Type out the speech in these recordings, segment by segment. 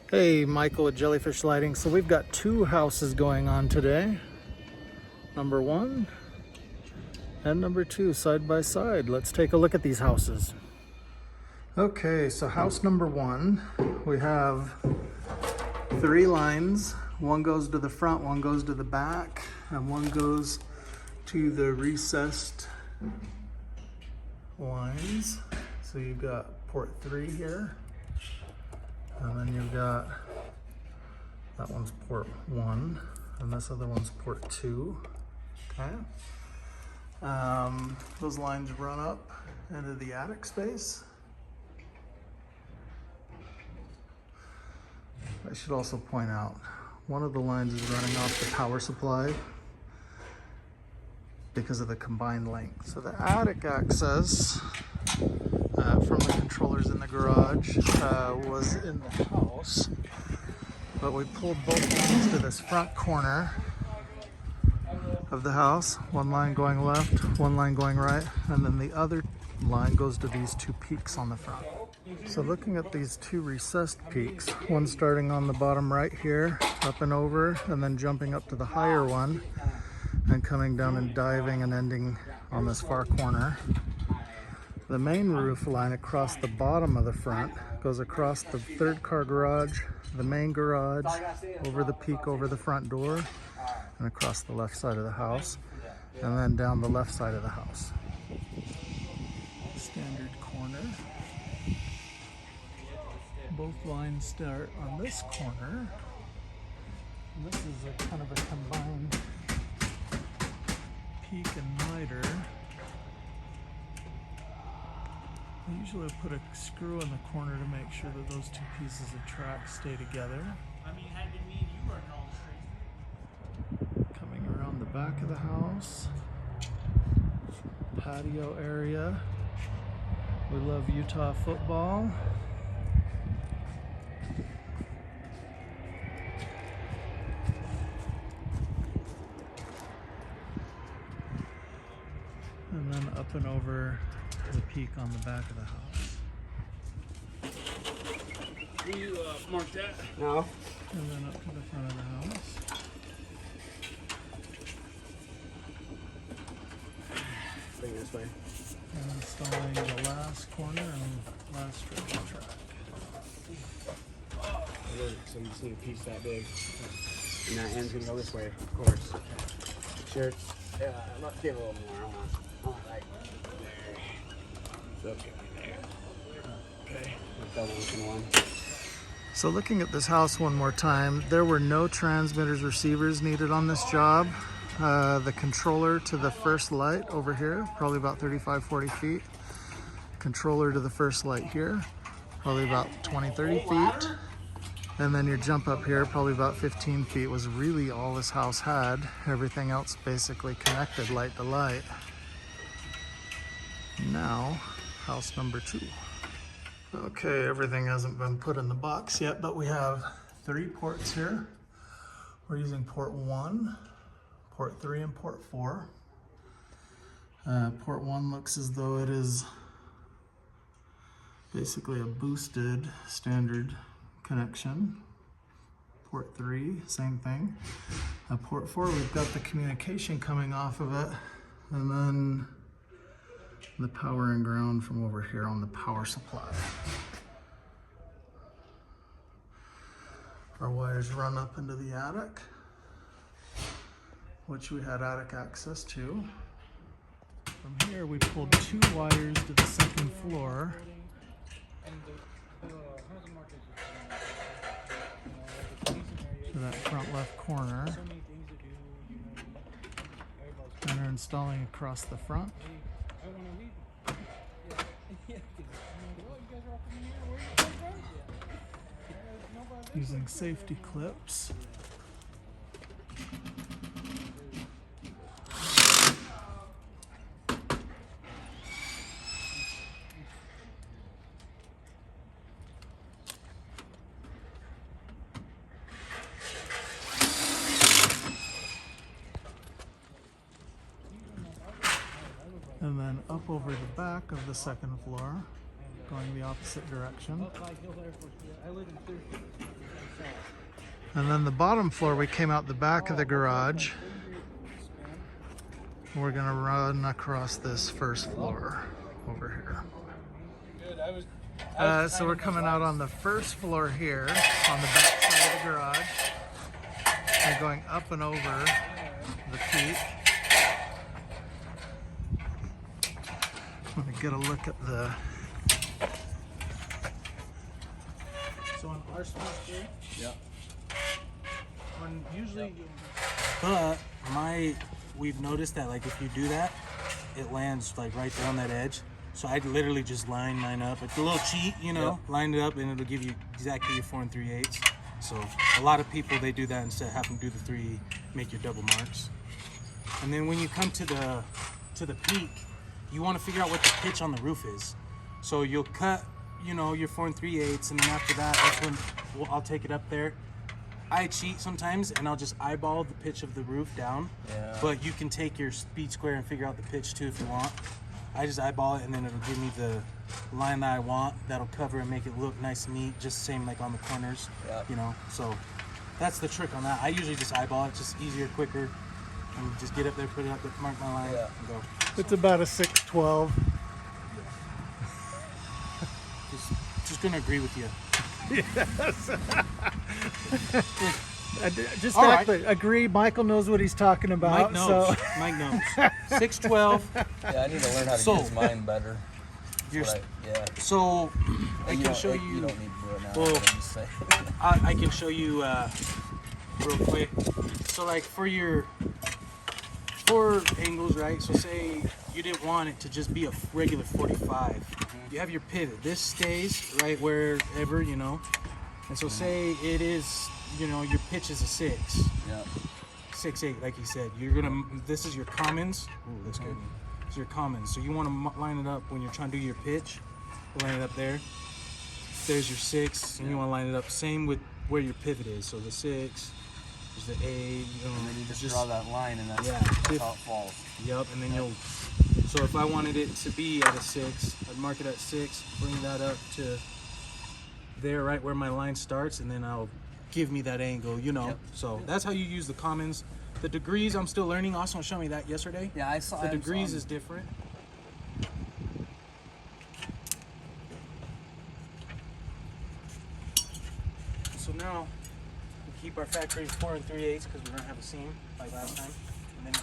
Hey, Michael with Jellyfish Lighting. So we've got two houses going on today. Number one and number two side by side. Let's take a look at these houses. Okay, so house number one, we have three lines. One goes to the front, one goes to the back, and one goes to the recessed lines. So you've got port 3 here. And then you've got, that one's port 1, and this other one's port 2, okay? Those lines run up into the attic space. I should also point out, one of the lines is running off the power supply because of the combined length. So the attic access from the controllers in the garage was in the house, but we pulled both lines to this front corner of the house. One line going left, one line going right, and then the other line goes to these two peaks on the front. So looking at these two recessed peaks, one starting on the bottom right here, up and over, and then jumping up to the higher one, and coming down and diving and ending on this far corner. The main roof line across the bottom of the front goes across the third car garage, the main garage, over the peak over the front door, and across the left side of the house, and then down the left side of the house. Standard corner. Both lines start on this corner. And this is a kind of a combined peak and miter. I usually put a screw in the corner to make sure that those two pieces of track stay together. Coming around the back of the house, patio area. We love Utah football. And then up and over the peak on the back of the house. Will you mark that? No. And then up to the front of the house. Bring it this way. And installing the last corner and last stretch of track. So you just need a piece that big. And that end's gonna go this way, of course. Sure. Yeah, let's give a little more. I want like there. So okay, there. Okay. Double looking one. So looking at this house one more time, there were no transmitters, receivers needed on this job. The controller to the first light over here, probably about 35, 40 feet. Controller to the first light here, probably about 20, 30 feet. And then your jump up here, probably about 15 feet, was really all this house had. Everything else basically connected light to light. Now, house number two. Okay, everything hasn't been put in the box yet, but we have 3 ports here. We're using port 1, port 3, and port 4. Port 1 looks as though it is basically a boosted standard connection. Port 3, same thing. Port 4, we've got the communication coming off of it, and then the power and ground from over here on the power supply. Our wires run up into the attic, which we had attic access to. From here we pulled 2 wires to the second floor. To that front left corner. And are installing across the front. Using safety clips. And then up over the back of the second floor. going the opposite direction. And then the bottom floor, we came out the back of the garage. We're gonna run across this first floor over here. So we're coming out on the first floor here on the back side of the garage. We're going up and over the peak. I'm gonna get a look at the. So on our space here, Yeah. on usually, but we've noticed that like if you do that, it lands like right there on that edge. So I'd literally just line mine up. It's a little cheat, you know, line it up and it'll give you exactly your 4 3/8. So a lot of people, they do that instead of having to do the 3, make your double marks. And then when you come to the peak, you want to figure out what the pitch on the roof is. So you'll cut, you know, your 4 3/8, and then after that, that's when I'll take it up there. I cheat sometimes, and I'll just eyeball the pitch of the roof down. Yeah. But you can take your speed square and figure out the pitch too if you want. I just eyeball it, and then it'll give me the line that I want. That'll cover and make it look nice and neat, just same like on the corners. Yeah. You know, so that's the trick on that. I usually just eyeball it, just easier, quicker, and just get up there, put it up there, mark my line, and go. It's about a 612. Just gonna agree with you. Yes. Just All right. Agree. Michael knows what he's talking about. Mike knows. So. Mike knows. 612. Yeah, I need to learn how to use mine better. So I can show you. You don't need to do it now. Well, I can show you real quick. So like for angles, right? So say you didn't want it to just be a regular 45. You have your pivot. This stays right wherever, you know. And so say it is, you know, your pitch is a 6. Yeah. 6/8, like you said. This is your commons. Ooh, that's good. It's your commons. So you want to line it up when you're trying to do your pitch. Line it up there. There's your 6, and you want to line it up. Same with where your pivot is. So the 6, there's the 8. You know, and then you just draw that line, and that's how it falls. Yep, and then you'll. So if I wanted it to be at a 6, I'd mark it at 6, bring that up to there, right where my line starts, and then I'll give me that angle, you know. Yep. So that's how you use the commons. The degrees, I'm still learning. Austin showed me that yesterday. Yeah, I saw. The degrees is different. So now we keep our factory 4 3/8 because we're gonna have a seam like last time. And then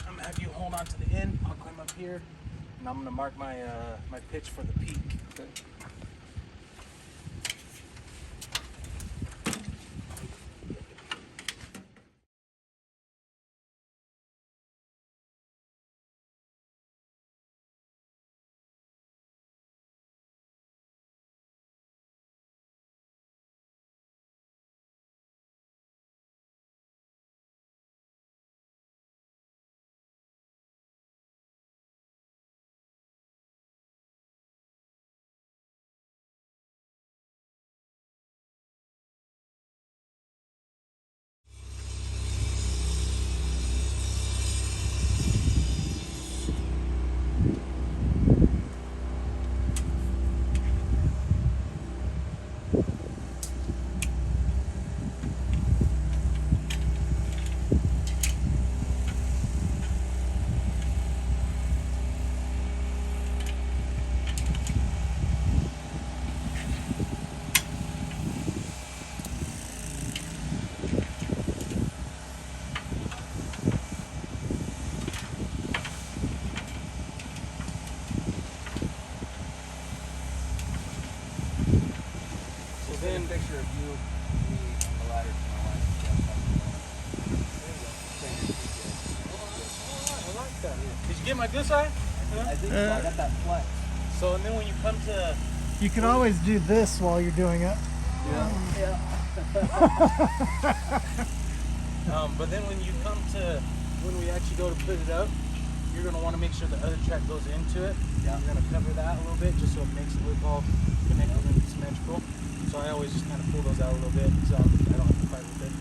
I'm gonna have you hold on to the end. I'll climb up here, and I'm gonna mark my my pitch for the peak. Okay. Picture of you, me, on the ladder to my wife. I like that. Did you get my good side? I think so. I got that flex. So, and then when you come to... You can always do this while you're doing it. Yeah. But then when you come to, when we actually go to put it up, you're going to want to make sure the other track goes into it. Yeah. You're going to cover that a little bit just so it makes it look all connected and symmetrical. So I always just kind of pull those out a little bit so I don't have to fight with it.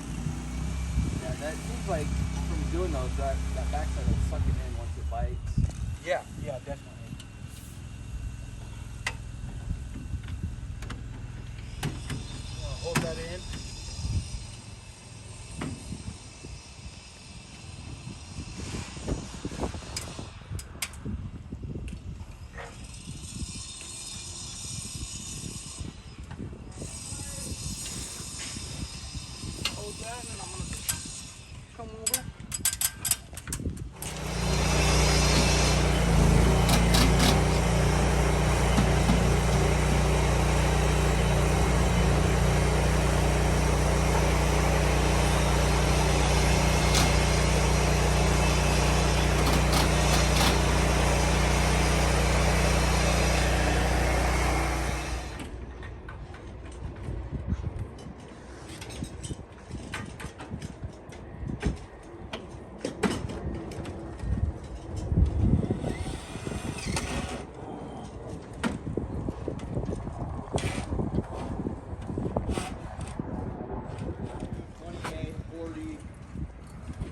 Yeah, that seems like from doing those, that backside will suck it in once it bites. Yeah, definitely. that in. Hold that, and then I'm gonna come over.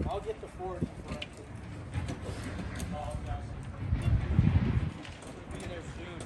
I'll get the 40 for it. Be there soon.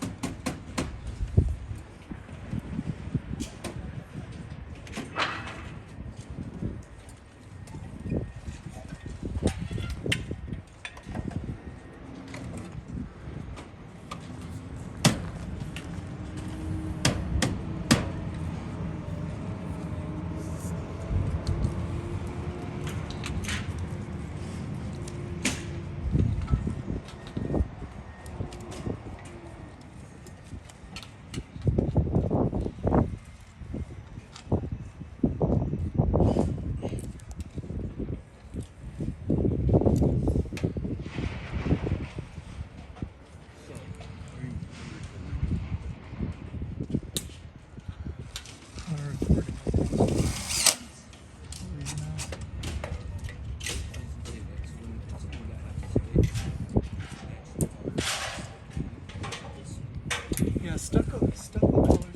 Yeah, stucco colors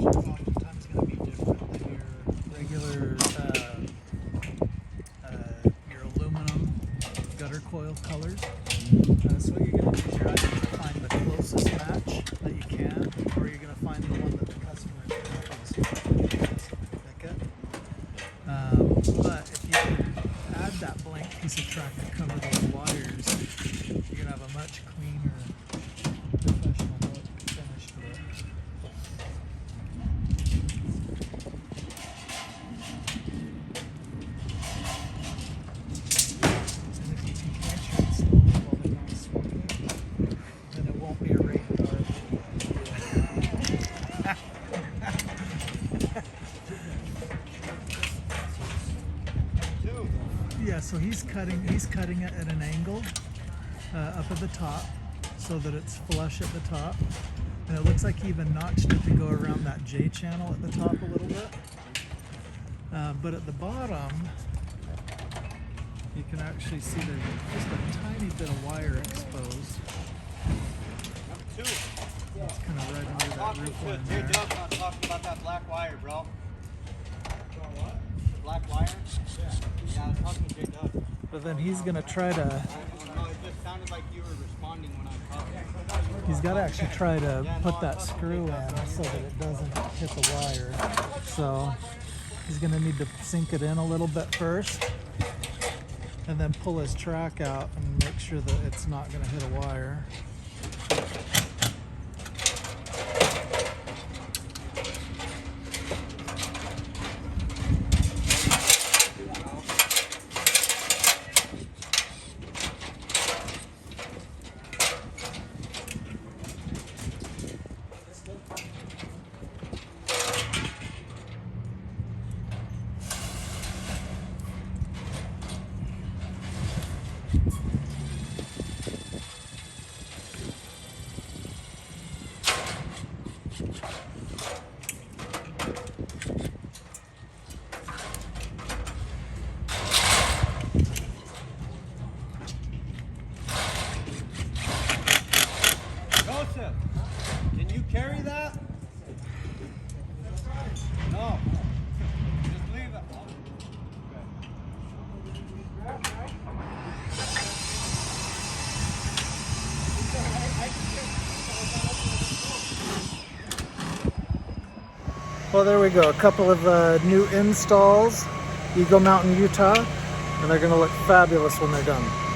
are oftentimes going to be different than your regular, your aluminum gutter coil colors. So what you're going to do is you're either going to find the closest match that you can, or you're going to find the one that the customer is happy to pick it. But if you can add that blank piece of track to cover those wires, you're going to have a much cleaner, professional look finish to it. And if you can catch it slowly while they're not smoking, then it won't be a rated R video. Yeah, so he's cutting it at an angle up at the top so that it's flush at the top. And it looks like he even notched it to go around that J channel at the top a little bit. But at the bottom, you can actually see there's just a tiny bit of wire exposed. It's kind of right under that roof line there. Not talking about that black wire, bro. The black wire? Yeah, I was talking to J Dub. But then he's going to try to... No, it just sounded like you were responding when I was talking. He's got to actually try to put that screw in so that it doesn't hit the wire. So he's going to need to sink it in a little bit first and then pull his track out and make sure that it's not going to hit a wire. Well, there we go. A couple of new installs, Eagle Mountain, Utah, and they're going to look fabulous when they're done.